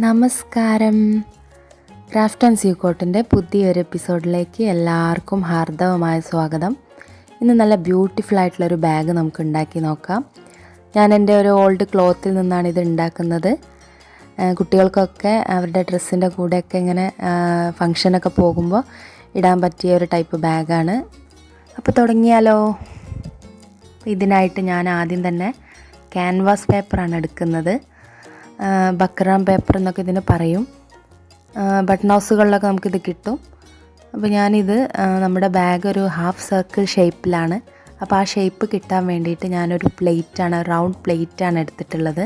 നമസ്കാരം. Craft and sue കോട്ടിൻ്റെ പുതിയൊരു എപ്പിസോഡിലേക്ക് എല്ലാവർക്കും ഹാർദവമായ സ്വാഗതം. ഇന്ന് നല്ല ബ്യൂട്ടിഫുൾ ആയിട്ടുള്ളൊരു ബാഗ് നമുക്ക് ഉണ്ടാക്കി നോക്കാം. ഞാൻ എൻ്റെ ഒരു ഓൾഡ് ക്ലോത്തിൽ നിന്നാണ് ഇത് ഉണ്ടാക്കുന്നത്. കുട്ടികൾക്കൊക്കെ അവരുടെ ഡ്രസ്സിൻ്റെ കൂടെയൊക്കെ ഇങ്ങനെ ഫങ്ഷനൊക്കെ പോകുമ്പോൾ ഇടാൻ പറ്റിയ ഒരു ടൈപ്പ് ബാഗാണ്. അപ്പോൾ തുടങ്ങിയാലോ. ഇതിനായിട്ട് ഞാൻ ആദ്യം തന്നെ ക്യാൻവാസ് പേപ്പറാണ് എടുക്കുന്നത്. ബക്രാം പേപ്പർ എന്നൊക്കെ ഇതിന് പറയും. ബട്ടൺ ഹൗസുകളിലൊക്കെ നമുക്കിത് കിട്ടും. അപ്പോൾ ഞാനിത് നമ്മുടെ ബാഗ് ഒരു ഹാഫ് സർക്കിൾ ഷേപ്പിലാണ്. അപ്പോൾ ആ ഷേപ്പ് കിട്ടാൻ വേണ്ടിയിട്ട് ഞാനൊരു റൗണ്ട് പ്ലേറ്റാണ് എടുത്തിട്ടുള്ളത്.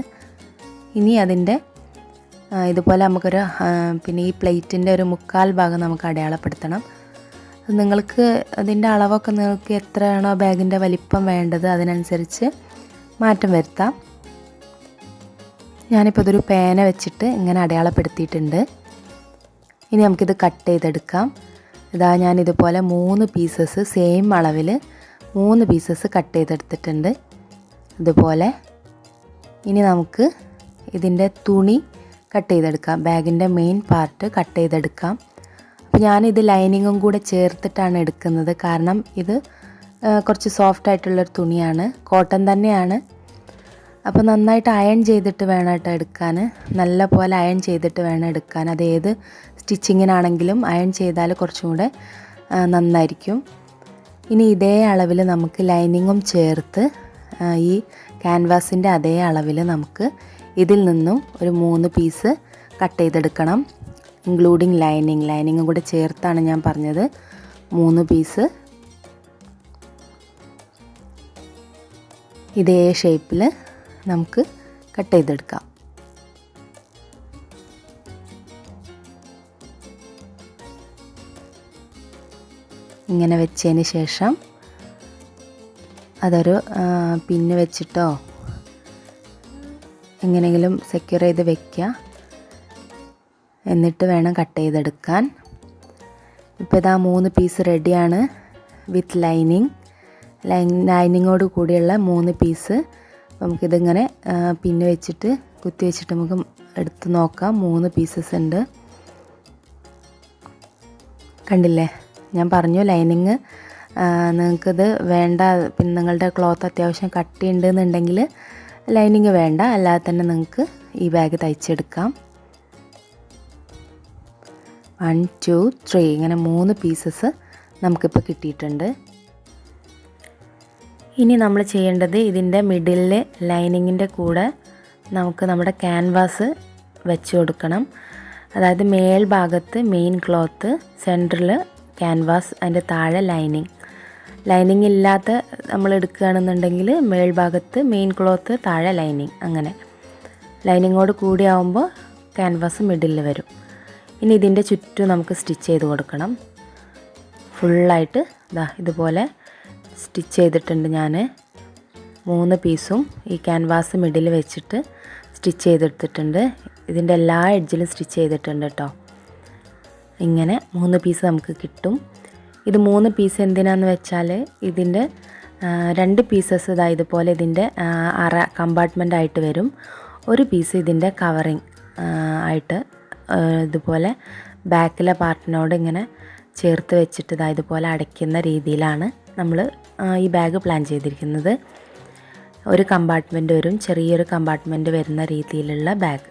ഇനി അതിൻ്റെ ഇതുപോലെ നമുക്കൊരു പിന്നെ ഈ പ്ലേറ്റിൻ്റെ ഒരു 1/4 ഭാഗം നമുക്ക് അടയാളപ്പെടുത്തണം. നിങ്ങൾക്ക് അതിൻ്റെ അളവൊക്കെ നിങ്ങൾക്ക് എത്രയാണോ ബാഗിൻ്റെ വലിപ്പം വേണ്ടത് അതിനനുസരിച്ച് മാറ്റം വരുത്താം. ഞാനിപ്പോൾ ഇതൊരു പേന വെച്ചിട്ട് ഇങ്ങനെ അടയാളപ്പെടുത്തിയിട്ടുണ്ട്. ഇനി നമുക്കിത് കട്ട് ചെയ്തെടുക്കാം. ഇതാ ഞാനിതുപോലെ 3 പീസസ് സെയിം അളവിൽ 3 പീസസ് കട്ട് ചെയ്തെടുത്തിട്ടുണ്ട്. ഇതുപോലെ ഇനി നമുക്ക് ഇതിൻ്റെ തുണി കട്ട് ചെയ്തെടുക്കാം. ബാഗിൻ്റെ മെയിൻ പാർട്ട് കട്ട് ചെയ്തെടുക്കാം. അപ്പോൾ ഞാനിത് ലൈനിങ്ങും കൂടെ ചേർത്തിട്ടാണ് എടുക്കുന്നത്. കാരണം ഇത് കുറച്ച് സോഫ്റ്റ് ആയിട്ടുള്ളൊരു തുണിയാണ്, കോട്ടൺ തന്നെയാണ്. അപ്പോൾ നന്നായിട്ട് അയൺ ചെയ്തിട്ട് വേണം കേട്ടോ എടുക്കാൻ. നല്ല പോലെ അയൺ ചെയ്തിട്ട് വേണം എടുക്കാൻ. അത് ഏത് സ്റ്റിച്ചിങ്ങിനാണെങ്കിലും അയൺ ചെയ്താൽ കുറച്ചും കൂടെ നന്നായിരിക്കും. ഇനി ഇതേ അളവിൽ നമുക്ക് ലൈനിങ്ങും ചേർത്ത് ഈ ക്യാൻവാസിൻ്റെ അതേ അളവിൽ നമുക്ക് ഇതിൽ നിന്നും ഒരു 3 പീസ് കട്ട് ചെയ്തെടുക്കണം. ഇൻക്ലൂഡിങ് ലൈനിങ്ങും കൂടെ ചേർത്താണ് ഞാൻ പറഞ്ഞത്. 3 പീസ് ഇതേ ഷേപ്പിൽ നമുക്ക് കട്ട് ചെയ്തെടുക്കാം. ഇങ്ങനെ വെച്ചതിന് ശേഷം അതൊരു പിന്ന് വെച്ചിട്ടോ എങ്ങനെയെങ്കിലും സെക്യൂർ ചെയ്ത് വയ്ക്കുക. എന്നിട്ട് വേണം കട്ട് ചെയ്തെടുക്കാൻ. ഇപ്പോൾ ഇതാ 3 പീസ് റെഡിയാണ് വിത്ത് ലൈനിങ്ങോട് കൂടിയുള്ള 3 പീസ്. നമുക്കിതിങ്ങനെ പിന്ന് വെച്ചിട്ട് കുത്തി വെച്ചിട്ട് നമുക്ക് എടുത്ത് നോക്കാം. 3 പീസസ് ഉണ്ട്. കണ്ടില്ലേ, ഞാൻ പറഞ്ഞു ലൈനിങ് നിങ്ങൾക്കിത് വേണ്ട. പിന്നെ നിങ്ങളുടെ ക്ലോത്ത് അത്യാവശ്യം കട്ടിയുണ്ടെന്നുണ്ടെങ്കിൽ ലൈനിങ് വേണ്ട, അല്ലാതെ തന്നെ നിങ്ങൾക്ക് ഈ ബാഗ് തയ്ച്ചെടുക്കാം. 1 2 3 ഇങ്ങനെ 3 പീസസ് നമുക്കിപ്പോൾ കിട്ടിയിട്ടുണ്ട്. ഇനി നമ്മൾ ചെയ്യേണ്ടത് ഇതിൻ്റെ മിഡിലിൽ ലൈനിങ്ങിൻ്റെ കൂടെ നമുക്ക് നമ്മുടെ ക്യാൻവാസ് വെച്ച് കൊടുക്കണം. അതായത് മേൽഭാഗത്ത് മെയിൻ ക്ലോത്ത്, സെൻറ്ററിൽ ക്യാൻവാസ്, അതിൻ്റെ താഴെ ലൈനിങ് ഇല്ലാത്ത നമ്മൾ എടുക്കുകയാണെന്നുണ്ടെങ്കിൽ മേൽഭാഗത്ത് മെയിൻ ക്ലോത്ത്, താഴെ ലൈനിങ്, അങ്ങനെ ലൈനിങ്ങോട് കൂടി ആവുമ്പോൾ ക്യാൻവാസ് മിഡിലിൽ വരും. ഇനി ഇതിൻ്റെ ചുറ്റും നമുക്ക് സ്റ്റിച്ച് ചെയ്ത് കൊടുക്കണം. ഫുള്ളായിട്ട് ഇതുപോലെ സ്റ്റിച്ച് ചെയ്തിട്ടുണ്ട്. ഞാൻ 3 പീസും ഈ ക്യാൻവാസ് മിഡിൽ വെച്ചിട്ട് സ്റ്റിച്ച് ചെയ്തെടുത്തിട്ടുണ്ട്. ഇതിൻ്റെ എല്ലാ എഡ്ജിലും സ്റ്റിച്ച് ചെയ്തിട്ടുണ്ട് കേട്ടോ. ഇങ്ങനെ 3 പീസ് നമുക്ക് കിട്ടും. ഇത് 3 പീസ് എന്തിനാന്ന് വെച്ചാൽ ഇതിൻ്റെ 2 പീസസ് ഇതുപോലെ ഇതിൻ്റെ കമ്പാർട്ട്മെൻ്റ് ആയിട്ട് വരും. ഒരു പീസ് ഇതിൻ്റെ കവറിങ് ആയിട്ട് ഇതുപോലെ ബാക്കിലെ പാർട്ടിനോട് ഇങ്ങനെ ചേർത്ത് വെച്ചിട്ട് ഇതുപോലെ അടയ്ക്കുന്ന രീതിയിലാണ് നമ്മൾ ഈ ബാഗ് പ്ലാൻ ചെയ്തിരിക്കുന്നത്. ഒരു കമ്പാർട്ട്മെൻറ്റ് വരും, ചെറിയൊരു കമ്പാർട്ട്മെൻറ്റ് വരുന്ന രീതിയിലുള്ള ബാഗ്.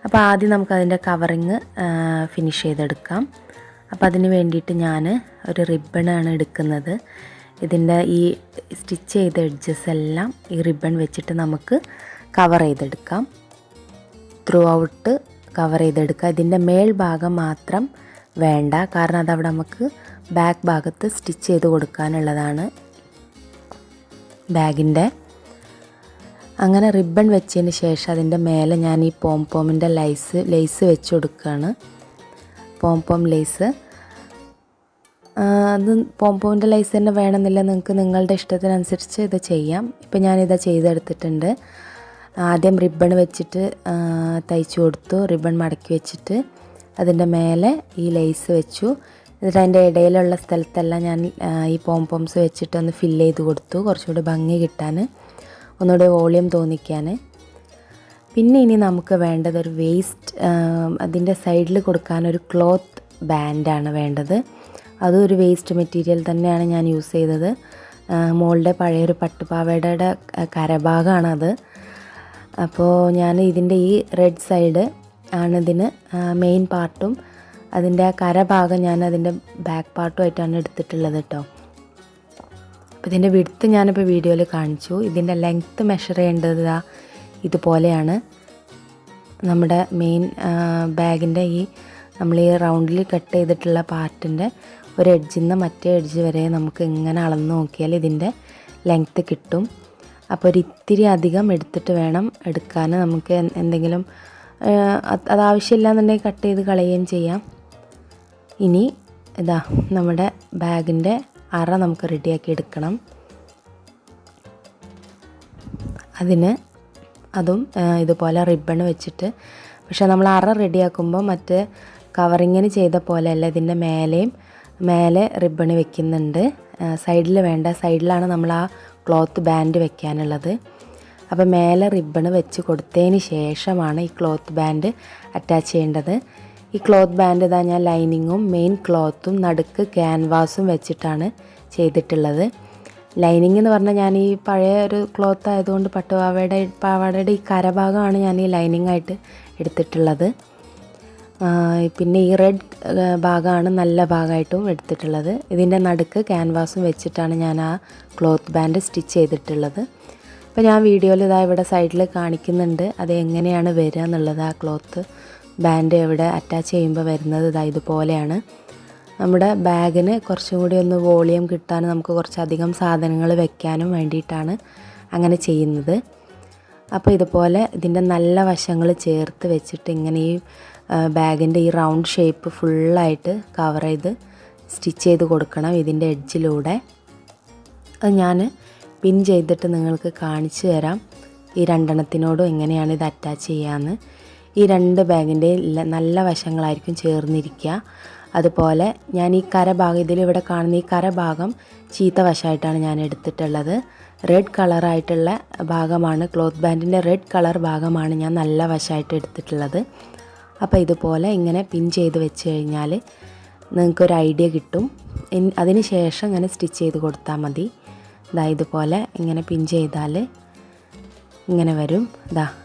അപ്പോൾ ആദ്യം നമുക്കതിൻ്റെ കവറിങ് ഫിനിഷ് ചെയ്തെടുക്കാം. അപ്പോൾ അതിന് വേണ്ടിയിട്ട് ഞാൻ ഒരു റിബണാണ് എടുക്കുന്നത്. ഇതിൻ്റെ ഈ സ്റ്റിച്ച് ചെയ്ത എഡ്ജസ് എല്ലാം ഈ റിബൺ വെച്ചിട്ട് നമുക്ക് കവർ ചെയ്തെടുക്കാം. ത്രൂ ഔട്ട് കവർ ചെയ്തെടുക്കാം. ഇതിൻ്റെ മേൽഭാഗം മാത്രം വേണ്ട, കാരണം അതവിടെ നമുക്ക് ബാക്ക് ഭാഗത്ത് സ്റ്റിച്ച് ചെയ്ത് കൊടുക്കാനുള്ളതാണ് ബാഗിൻ്റെ. അങ്ങനെ റിബൺ വെച്ചതിന് ശേഷം അതിൻ്റെ മേലെ ഞാൻ ഈ പോംപോമിൻ്റെ ലേസ് വെച്ച് കൊടുക്കുകയാണ്. പോംപോം ലേസ്, അത് പോംപോമിൻ്റെ ലേസ് തന്നെ വേണമെന്നില്ല, നിങ്ങൾക്ക് നിങ്ങളുടെ ഇഷ്ടത്തിനനുസരിച്ച് ഇത് ചെയ്യാം. ഇപ്പം ഞാനിത് ചെയ്തെടുത്തിട്ടുണ്ട്. ആദ്യം റിബൺ വെച്ചിട്ട് തയ്ച്ചു കൊടുത്തു. റിബൺ മടക്കി വെച്ചിട്ട് അതിൻ്റെ മേലെ ഈ ലേസ് വെച്ചു. എന്നിട്ട് അതിൻ്റെ ഇടയിലുള്ള സ്ഥലത്തെല്ലാം ഞാൻ ഈ പോംപോംസ് വെച്ചിട്ടൊന്ന് ഫില്ല് ചെയ്ത് കൊടുത്തു, കുറച്ചുകൂടി ഭംഗി കിട്ടാൻ, ഒന്നുകൂടി വോളിയം തോന്നിക്കാൻ. പിന്നെ ഇനി നമുക്ക് വേണ്ടത് ഒരു വേസ്റ്റ്, അതിൻ്റെ സൈഡിൽ കൊടുക്കാൻ ഒരു ക്ലോത്ത് ബാൻഡാണ് വേണ്ടത്. അതും ഒരു വേസ്റ്റ് മെറ്റീരിയൽ തന്നെയാണ് ഞാൻ യൂസ് ചെയ്തത്. മോളുടെ പഴയൊരു പട്ടുപാവാടയുടെ കരഭാഗമാണത്. അപ്പോൾ ഞാൻ ഇതിൻ്റെ ഈ റെഡ് സൈഡ് ആണ് ഇതിന് മെയിൻ പാർട്ടും അതിൻ്റെ ആ കരഭാഗം ഞാൻ അതിൻ്റെ ബാക്ക് പാർട്ടുമായിട്ടാണ് എടുത്തിട്ടുള്ളത് കേട്ടോ. അപ്പോൾ ഇതിൻ്റെ വിഡ്ത്ത് ഞാനിപ്പോൾ വീഡിയോയിൽ കാണിച്ചു. ഇതിൻ്റെ ലെങ്ത്ത് മെഷർ ചെയ്യേണ്ടത് ഇതുപോലെയാണ്. നമ്മുടെ മെയിൻ ബാഗിൻ്റെ ഈ നമ്മൾ ഈ റൗണ്ടിൽ കട്ട് ചെയ്തിട്ടുള്ള പാർട്ടിൻ്റെ ഒരു എഡ്ജിൽ നിന്ന് മറ്റേ എഡ്ജ് വരെ നമുക്ക് ഇങ്ങനെ അളന്ന് നോക്കിയാൽ ഇതിൻ്റെ ലെങ്ത്ത് കിട്ടും. അപ്പോൾ ഒരു ഇത്തിരി അധികം എടുത്തിട്ട് വേണം എടുക്കാൻ. നമുക്ക് എന്തെങ്കിലും അത് ആവശ്യമില്ല എന്നുണ്ടെങ്കിൽ കട്ട് ചെയ്ത് കളയുകയും ചെയ്യാം. ഇനി ഇതാ നമ്മുടെ ബാഗിൻ്റെ അറ നമുക്ക് റെഡിയാക്കി എടുക്കണം. അതും ഇതുപോലെ റിബൺ വെച്ചിട്ട്, പക്ഷേ നമ്മൾ അറ റെഡിയാക്കുമ്പോൾ മറ്റ് കവറിങ്ങിന് ചെയ്ത പോലെയല്ല, ഇതിൻ്റെ മേലെ റിബൺ വെക്കുന്നുണ്ട്. സൈഡിൽ വേണ്ട, സൈഡിലാണ് നമ്മൾ ആ ക്ലോത്ത് ബാൻഡ് വെക്കാനുള്ളത്. അപ്പോൾ മേലെ റിബൺ വെച്ച് കൊടുത്തതിന് ശേഷമാണ് ഈ ക്ലോത്ത് ബാൻഡ് അറ്റാച്ച് ചെയ്യേണ്ടത്. ഈ ക്ലോത്ത് ബാൻഡ് ഇതാ ഞാൻ ലൈനിങ്ങും മെയിൻ ക്ലോത്തും നടുക്ക് ക്യാൻവാസും വെച്ചിട്ടാണ് ചെയ്തിട്ടുള്ളത്. ലൈനിങ് എന്ന് പറഞ്ഞാൽ ഞാൻ ഈ പഴയ ഒരു ക്ലോത്ത് ആയതുകൊണ്ട് പാവാടയുടെ ഈ കരഭാഗമാണ് ഞാൻ ഈ ലൈനിങ് ആയിട്ട് എടുത്തിട്ടുള്ളത്. പിന്നെ ഈ റെഡ് ഭാഗമാണ് നല്ല ഭാഗമായിട്ടും എടുത്തിട്ടുള്ളത്. ഇതിൻ്റെ നടുക്ക് ക്യാൻവാസും വെച്ചിട്ടാണ് ഞാൻ ആ ക്ലോത്ത് ബാൻഡ് സ്റ്റിച്ച് ചെയ്തിട്ടുള്ളത്. അപ്പോൾ ഞാൻ വീഡിയോയിൽ ഇതാ ഇവിടെ സൈഡിൽ കാണിക്കുന്നുണ്ട് അത് എങ്ങനെയാണ് വരിക എന്നുള്ളത്. ആ ക്ലോത്ത് ബാൻഡ് ഇവിടെ അറ്റാച്ച് ചെയ്യുമ്പോൾ വരുന്നത് ഇതുപോലെയാണ്. നമ്മുടെ ബാഗിന് കുറച്ചും കൂടി ഒന്ന് വോളിയം കിട്ടാനും നമുക്ക് കുറച്ചധികം സാധനങ്ങൾ വെക്കാനും വേണ്ടിയിട്ടാണ് അങ്ങനെ ചെയ്യുന്നത്. അപ്പോൾ ഇതുപോലെ ഇതിൻ്റെ നല്ല വശങ്ങൾ ചേർത്ത് വെച്ചിട്ട് ഇങ്ങനെ ഈ ബാഗിൻ്റെ ഈ റൗണ്ട് ഷേപ്പ് ഫുള്ളായിട്ട് കവർ ചെയ്ത് സ്റ്റിച്ച് ചെയ്ത് കൊടുക്കണം ഇതിൻ്റെ എഡ്ജിലൂടെ. അത് ഞാൻ പിൻ ചെയ്തിട്ട് നിങ്ങൾക്ക് കാണിച്ചു തരാം ഈ രണ്ടെണ്ണത്തിനോടും എങ്ങനെയാണ് ഇത് അറ്റാച്ച് ചെയ്യാമെന്ന്. ഈ രണ്ട് ബാഗിൻ്റെ നല്ല വശങ്ങളായിരിക്കും ചേർന്നിരിക്കുക. അതുപോലെ ഞാൻ ഈ കരഭാഗം ഇതിലിവിടെ കാണുന്ന ഈ കരഭാഗം ചീത്ത വശമായിട്ടാണ് ഞാൻ എടുത്തിട്ടുള്ളത്. റെഡ് കളറായിട്ടുള്ള ഭാഗമാണ്, ക്ലോത്ത് ബാൻഡിൻ്റെ റെഡ് കളർ ഭാഗമാണ് ഞാൻ നല്ല വശമായിട്ട് എടുത്തിട്ടുള്ളത്. അപ്പോൾ ഇതുപോലെ ഇങ്ങനെ പിൻ ചെയ്ത് വെച്ച് കഴിഞ്ഞാൽ നിങ്ങൾക്കൊരു ഐഡിയ കിട്ടും. അതിന് ശേഷം ഇങ്ങനെ സ്റ്റിച്ച് ചെയ്ത് കൊടുത്താൽ മതി. ഇതുപോലെ ഇങ്ങനെ പിൻ ചെയ്താൽ ഇങ്ങനെ വരും.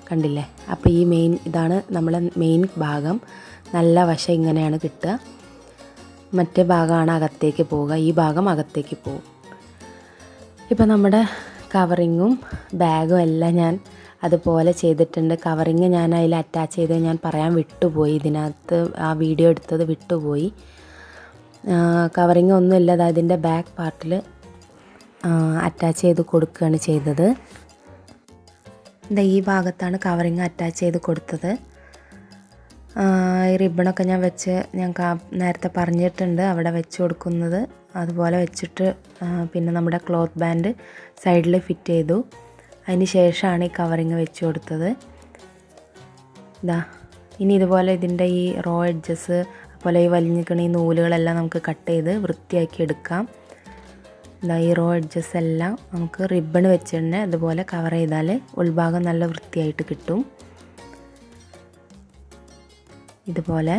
കണ്ടില്ലേ? അപ്പോൾ ഈ ഇതാണ് നമ്മളെ മെയിൻ ഭാഗം. നല്ല വശം ഇങ്ങനെയാണ് കിട്ടുക. മറ്റേ ഭാഗമാണ് അകത്തേക്ക് പോവുക, ഈ ഭാഗം അകത്തേക്ക് പോകും. ഇപ്പോൾ നമ്മുടെ കവറിങ്ങും ബാഗും എല്ലാം ഞാൻ അതുപോലെ ചെയ്തിട്ടുണ്ട്. കവറിങ് ഞാൻ അതിൽ അറ്റാച്ച് ചെയ്ത് ഞാൻ പറയാൻ വിട്ടുപോയി, ഇതിനകത്ത് ആ വീഡിയോ എടുത്തത് വിട്ടുപോയി. കവറിങ് ഒന്നുമില്ല, അതിൻ്റെ ബാക്ക് പാർട്ടിൽ അറ്റാച്ച് ചെയ്ത് കൊടുക്കുകയാണ് ചെയ്തത്. ഈ ഭാഗത്താണ് കവറിങ് അറ്റാച്ച് ചെയ്ത് കൊടുത്തത്. ഈ റിബണൊക്കെ ഞാൻ നേരത്തെ പറഞ്ഞിട്ടുണ്ട് അവിടെ വെച്ച് കൊടുക്കുന്നത്. അതുപോലെ വെച്ചിട്ട് പിന്നെ നമ്മുടെ ക്ലോത്ത് ബാൻഡ് സൈഡിൽ ഫിറ്റ് ചെയ്തു. അതിന് ശേഷമാണ് ഈ കവറിങ് വെച്ച് കൊടുത്തത്. ഇനി ഇതുപോലെ ഇതിൻ്റെ ഈ റോ എഡ്ജസ് അതുപോലെ ഈ വലിഞ്ഞിക്കണ ഈ നൂലുകളെല്ലാം നമുക്ക് കട്ട് ചെയ്ത് വൃത്തിയാക്കി എടുക്കാം. ഈ റോ എഡ്ജസ് എല്ലാം നമുക്ക് റിബൺ വെച്ച് തന്നെ അതുപോലെ കവർ ചെയ്താൽ ഉൾഭാഗം നല്ല വൃത്തിയായിട്ട് കിട്ടും. ഇതുപോലെ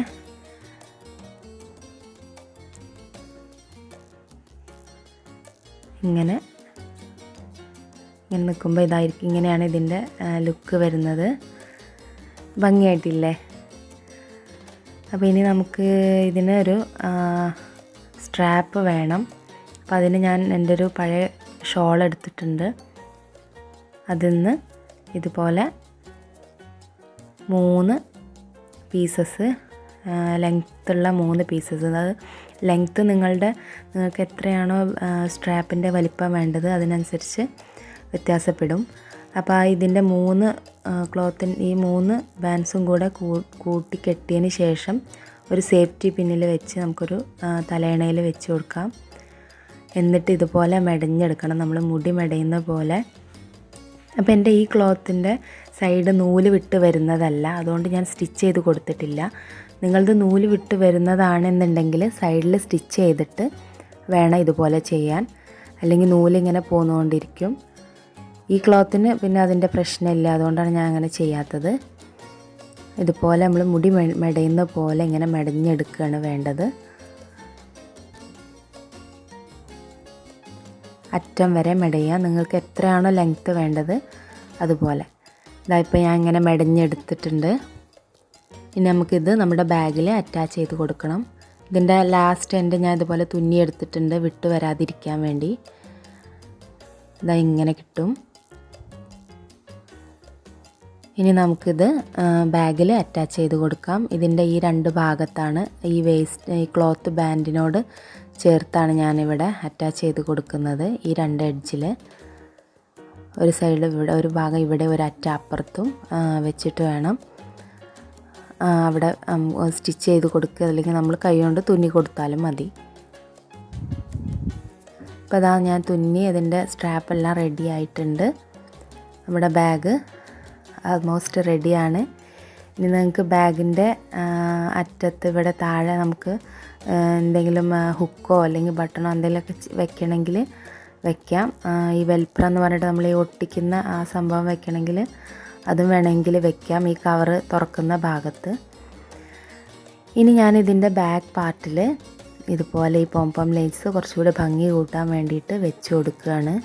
ഇങ്ങനെ നിൽക്കുമ്പോൾ ഇതായിരിക്കും, ഇങ്ങനെയാണ് ഇതിൻ്റെ ലുക്ക് വരുന്നത്. ഭംഗിയായിട്ടില്ലേ? അപ്പോൾ ഇനി നമുക്ക് ഇതിനൊരു സ്ട്രാപ്പ് വേണം. അപ്പോൾ അതിന് ഞാൻ എൻ്റെ ഒരു പഴയ ഷോൾ എടുത്തിട്ടുണ്ട്. അതിൽ നിന്ന് ഇതുപോലെ 3 പീസസ്, ലെങ്ത്തുള്ള 3 പീസസ്. അത് ലെങ്ത്ത് നിങ്ങൾക്ക് എത്രയാണോ സ്ട്രാപ്പിൻ്റെ വലിപ്പം വേണ്ടത് അതിനനുസരിച്ച് വ്യത്യാസപ്പെടും. അപ്പോൾ ഇതിൻ്റെ 3 ഈ 3 ബാൻഡ്സും കൂടെ കൂട്ടി കെട്ടിയതിന് ശേഷം ഒരു സേഫ്റ്റി പിന്നിൽ വെച്ച് നമുക്കൊരു തലയണയിൽ വെച്ച് കൊടുക്കാം. എന്നിട്ട് ഇതുപോലെ മെടഞ്ഞെടുക്കണം, നമ്മൾ മുടി മെടയുന്ന പോലെ. അപ്പോൾ എൻ്റെ ഈ ക്ലോത്തിൻ്റെ സൈഡ് നൂല് വിട്ട് വരുന്നതല്ല, അതുകൊണ്ട് ഞാൻ സ്റ്റിച്ച് ചെയ്ത് കൊടുത്തിട്ടില്ല. നിങ്ങളത് നൂല് വിട്ട് വരുന്നതാണെന്നുണ്ടെങ്കിൽ സൈഡിൽ സ്റ്റിച്ച് ചെയ്തിട്ട് വേണം ഇതുപോലെ ചെയ്യാൻ, അല്ലെങ്കിൽ നൂലിങ്ങനെ പോന്നുകൊണ്ടിരിക്കും. ഈ ക്ലോത്തിന് പിന്നെ അതിൻ്റെ പ്രശ്നമില്ല, അതുകൊണ്ടാണ് ഞാൻ അങ്ങനെ ചെയ്യാത്തത്. ഇതുപോലെ നമ്മൾ മുടി മെടയുന്ന പോലെ ഇങ്ങനെ മെടഞ്ഞെടുക്കുകയാണ് വേണ്ടത്. അറ്റം വരെ മെടയുക. നിങ്ങൾക്ക് എത്രയാണോ ലെങ്ത്ത് വേണ്ടത് അതുപോലെ. ഇതായിപ്പോൾ ഞാൻ ഇങ്ങനെ മെടഞ്ഞെടുത്തിട്ടുണ്ട്. ഇനി നമുക്കിത് നമ്മുടെ ബാഗിൽ അറ്റാച്ച് ചെയ്ത് കൊടുക്കണം. ഇതിൻ്റെ ലാസ്റ്റ് എൻഡ് ഞാൻ ഇതുപോലെ തുന്നിയെടുത്തിട്ടുണ്ട് വിട്ട് വരാതിരിക്കാൻ വേണ്ടി. ഇതാ ഇങ്ങനെ കിട്ടും. ഇനി നമുക്കിത് ബാഗിൽ അറ്റാച്ച് ചെയ്ത് കൊടുക്കാം. ഇതിൻ്റെ ഈ 2 ഭാഗത്താണ് ഈ ക്ലോത്ത് ബാൻഡിനോട് ചേർത്താണ് ഞാനിവിടെ അറ്റാച്ച് ചെയ്ത് കൊടുക്കുന്നത്. ഈ 2 എഡ്ജിൽ ഒരു സൈഡ് ഇവിടെ ഒരു ഭാഗം ഇവിടെ ഒരു അറ്റ അപ്പുറത്തും വെച്ചിട്ട് വേണം അവിടെ സ്റ്റിച്ച് ചെയ്ത് കൊടുക്കുക. അല്ലെങ്കിൽ നമ്മൾ കൈ കൊണ്ട് തുന്നി കൊടുത്താലും മതി. ഇപ്പോൾ അതാ ഞാൻ തുന്നി അതിൻ്റെ സ്ട്രാപ്പെല്ലാം റെഡി ആയിട്ടുണ്ട്. നമ്മുടെ ബാഗ് ആൾമോസ്റ്റ് റെഡിയാണ്. ഇനി നിങ്ങൾക്ക് ബാഗിൻ്റെ അറ്റത്ത് ഇവിടെ താഴെ നമുക്ക് എന്തെങ്കിലും ഹുക്കോ അല്ലെങ്കിൽ ബട്ടണോ എന്തെങ്കിലുമൊക്കെ വെക്കണമെങ്കിൽ വെക്കാം. ഈ വെൽപ്ര എന്ന് പറഞ്ഞിട്ട് നമ്മൾ ഈ ഒട്ടിക്കുന്ന ആ സംഭവം വെക്കണമെങ്കിൽ അതും വേണമെങ്കിൽ വെക്കാം ഈ കവറ് തുറക്കുന്ന ഭാഗത്ത്. ഇനി ഞാനിതിൻ്റെ ബാക്ക് പാർട്ടിൽ ഇതുപോലെ ഈ പോംപോം ലേസ് കുറച്ചുകൂടി ഭംഗി കൂട്ടാൻ വേണ്ടിയിട്ട് വെച്ച് കൊടുക്കുകയാണ്.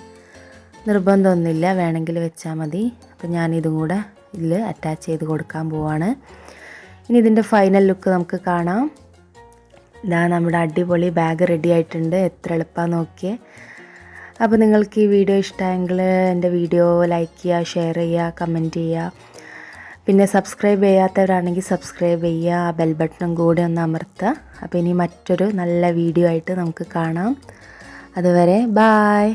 നിർബന്ധമൊന്നുമില്ല, വേണമെങ്കിൽ വെച്ചാൽ മതി. അപ്പോൾ ഞാനിതും കൂടെ ഇതിൽ അറ്റാച്ച് ചെയ്ത് കൊടുക്കാൻ പോവാണ്. ഇനി ഇതിൻ്റെ ഫൈനൽ ലുക്ക് നമുക്ക് കാണാം. ഇതാ നമ്മുടെ അടിപൊളി ബാഗ് റെഡി ആയിട്ടുണ്ട്. എത്ര എളുപ്പമാണ് നോക്കിയേ. അപ്പോൾ നിങ്ങൾക്ക് ഈ വീഡിയോ ഇഷ്ടമായെങ്കിൽ എൻ്റെ വീഡിയോ ലൈക്ക് ചെയ്യുക, ഷെയർ ചെയ്യുക, കമൻറ്റ് ചെയ്യുക. പിന്നെ സബ്സ്ക്രൈബ് ചെയ്യാത്തവരാണെങ്കിൽ സബ്സ്ക്രൈബ് ചെയ്യുക, ബെൽ ബട്ടണും കൂടി ഒന്ന് അമർത്തുക. അപ്പോൾ ഇനി മറ്റൊരു നല്ല വീഡിയോ ആയിട്ട് നമുക്ക് കാണാം. അതുവരെ ബായ്.